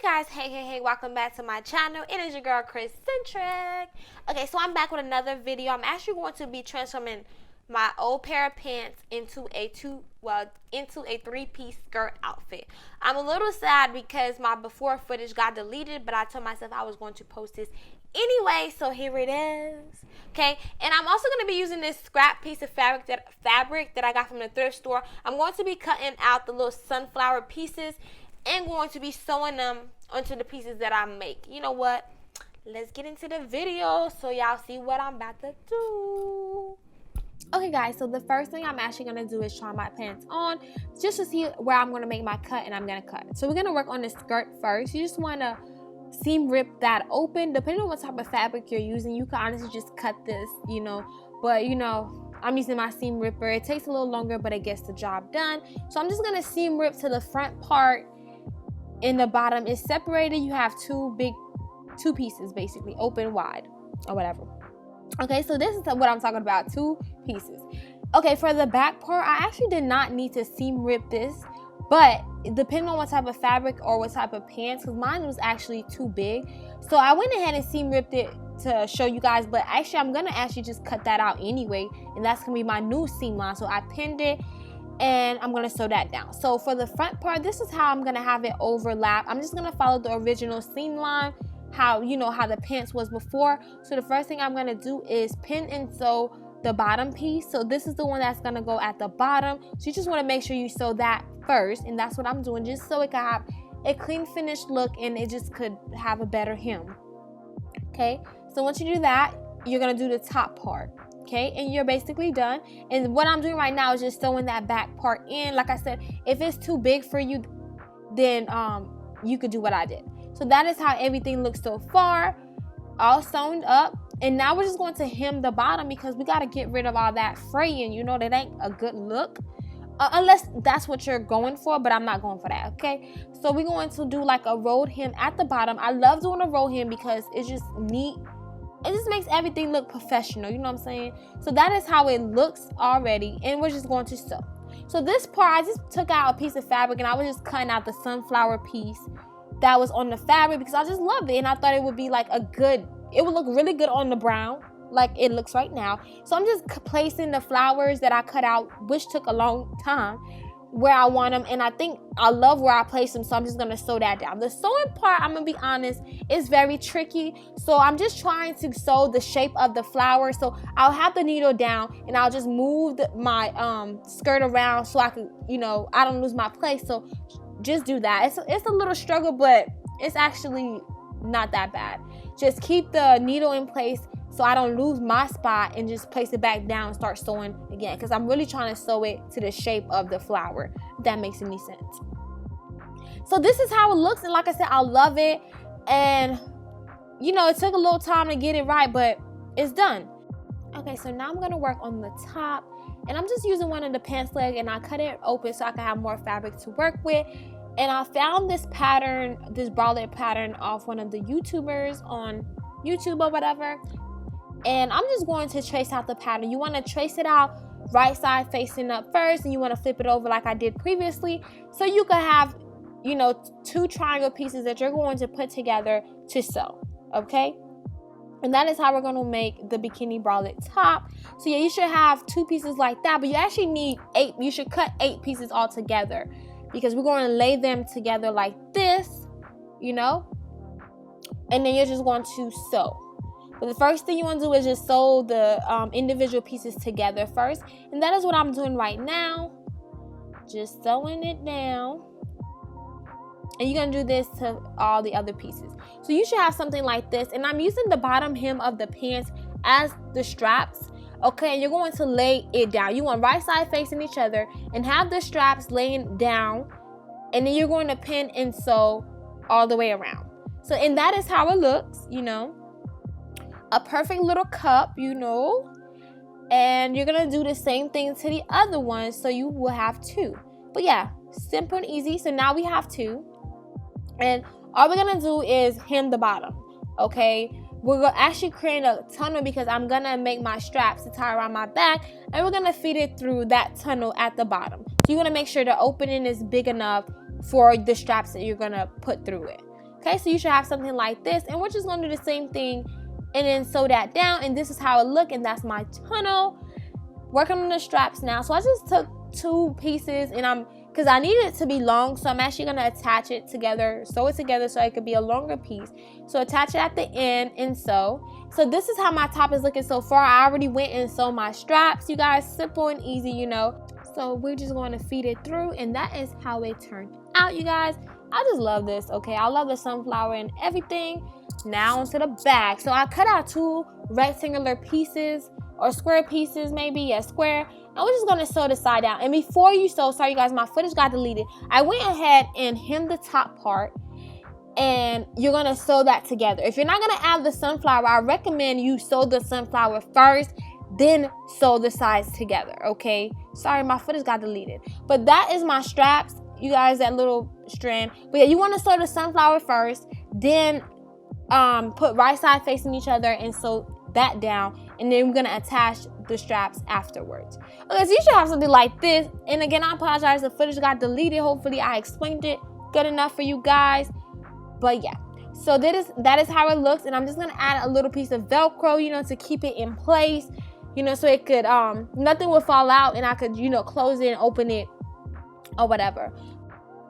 Hey, welcome back to my channel. It is your girl, Chris-centric. Okay, so I'm back with another video. I'm actually going to be transforming my old pair of pants into a three-piece skirt outfit. I'm a little sad because my before footage got deleted, but I told myself I was going to post this anyway, so here it is. Okay, and I'm also going to be using this scrap piece of fabric that I got from the thrift store. I'm going to be cutting out the little sunflower pieces and going to be sewing them onto the pieces that I make. You know what? Let's get into the video so y'all see what I'm about to do. Okay guys, so the first thing I'm actually going to do is try my pants on just to see where I'm going to make my cut, and I'm going to cut. So we're going to work on the skirt first. You just want to seam rip that open. Depending on what type of fabric you're using, you can honestly just cut this, but I'm using my seam ripper. It takes a little longer, but it gets the job done. So I'm just going to seam rip to the front part. In the bottom is separated. You have two pieces basically, open wide or whatever. Okay, so this is what I'm talking about, two pieces. Okay, for the back part, I actually did not need to seam rip this, but depending on what type of fabric or what type of pants, because mine was actually too big, so I went ahead and seam ripped it to show you guys. But actually I'm gonna actually just cut that out anyway, and that's gonna be my new seam line. So I pinned it and I'm gonna sew that down. So for the front part, this is how I'm gonna have it overlap. I'm just gonna follow the original seam line, how the pants was before. So the first thing I'm gonna do is pin and sew the bottom piece. So this is the one that's gonna go at the bottom. So you just wanna make sure you sew that first, and that's what I'm doing, just so it can have a clean finished look and it just could have a better hem. Okay, so once you do that, you're gonna do the top part. Okay, and you're basically done. And what I'm doing right now is just sewing that back part in. Like I said, if it's too big for you, then you could do what I did. So that is how everything looks so far, all sewn up. And now we're just going to hem the bottom, because we got to get rid of all that fraying. That ain't a good look, unless that's what you're going for, but I'm not going for that. Okay, so we're going to do like a rolled hem at the bottom. I love doing a roll hem because it's just neat. It just makes everything look professional, you know what I'm saying? So that is how it looks already, and we're just going to sew. So this part, I just took out a piece of fabric and I was just cutting out the sunflower piece that was on the fabric, because I just loved it, and I thought it would be like it would look really good on the brown like it looks right now. So I'm just placing the flowers that I cut out, which took a long time, where I want them, and I think I love where I place them, so I'm just gonna sew that down. The sewing part, I'm gonna be honest, is very tricky, so I'm just trying to sew the shape of the flower. So I'll have the needle down and I'll just move my skirt around so I can, I don't lose my place. So just do that. It's a little struggle, but it's actually not that bad. Just keep the needle in place so I don't lose my spot, and just place it back down and start sewing again, because I'm really trying to sew it to the shape of the flower, if that makes any sense. So this is how it looks, and like I said, I love it. And it took a little time to get it right, but it's done. Okay, so now I'm going to work on the top, and I'm just using one of the pants leg, and I cut it open so I can have more fabric to work with. And I found this pattern, this bralette pattern, off one of the YouTubers on YouTube or whatever. And I'm just going to trace out the pattern. You want to trace it out right side facing up first, and you want to flip it over like I did previously, so you can have, two triangle pieces that you're going to put together to sew. Okay, and that is how we're going to make the bikini bralette top. So yeah, you should have two pieces like that, but you actually need 8. You should cut 8 pieces all together, because we're going to lay them together like this, and then you're just going to sew. But the first thing you want to do is just sew the individual pieces together first. And that is what I'm doing right now. Just sewing it down. And you're going to do this to all the other pieces. So you should have something like this. And I'm using the bottom hem of the pants as the straps. Okay, and you're going to lay it down. You want right side facing each other and have the straps laying down. And then you're going to pin and sew all the way around. So, and that is how it looks, a perfect little cup, and you're gonna do the same thing to the other one, so you will have 2. But yeah, simple and easy. So now we have 2, and all we're gonna do is hem the bottom. Okay, we're gonna actually create a tunnel, because I'm gonna make my straps to tie around my back, and we're gonna feed it through that tunnel at the bottom. So you want to make sure the opening is big enough for the straps that you're gonna put through it. Okay, so you should have something like this, and we're just gonna do the same thing and then sew that down, and this is how it look, and that's my tunnel. Working on the straps now. So I just took 2 pieces, and because I need it to be long, so I'm actually gonna attach it together, sew it together so it could be a longer piece. So attach it at the end and sew. So this is how my top is looking so far. I already went and sewed my straps, you guys. Simple and easy, you know. So we're just going to feed it through, and that is how it turned out, you guys. I just love this, okay? I love the sunflower and everything. Now onto the back. So I cut out 2 rectangular pieces, or square pieces maybe, yeah, square. And we're just gonna sew the side down. And before you sew, sorry you guys, my footage got deleted. I went ahead and hemmed the top part, and you're gonna sew that together. If you're not gonna add the sunflower, I recommend you sew the sunflower first, then sew the sides together, okay? Sorry, my footage got deleted. But that is my straps, you guys, that little strand. But yeah, you wanna sew the sunflower first, then put right side facing each other and sew that down, and then we're gonna attach the straps afterwards. Okay, so you should have something like this. And again, I apologize, the footage got deleted. Hopefully I explained it good enough for you guys. But yeah, so that is how it looks, and I'm just gonna add a little piece of Velcro, you know, to keep it in place, you know, so it could nothing would fall out, and I could, you know, close it and open it or whatever.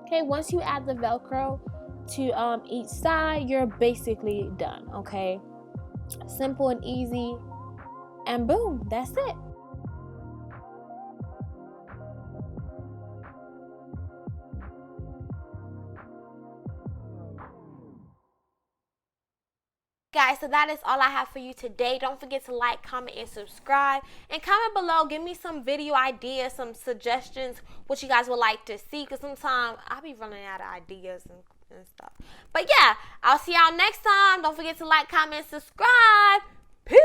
Okay, once you add the Velcro to each side, you're basically done. Okay, simple and easy, and boom, that's it. Guys, so that is all I have for you today. Don't forget to like, comment, and subscribe. And comment below, give me some video ideas, some suggestions, what you guys would like to see, because sometimes I'll be running out of ideas and stuff. But yeah, I'll see y'all next time. Don't forget to like, comment, subscribe. Peace.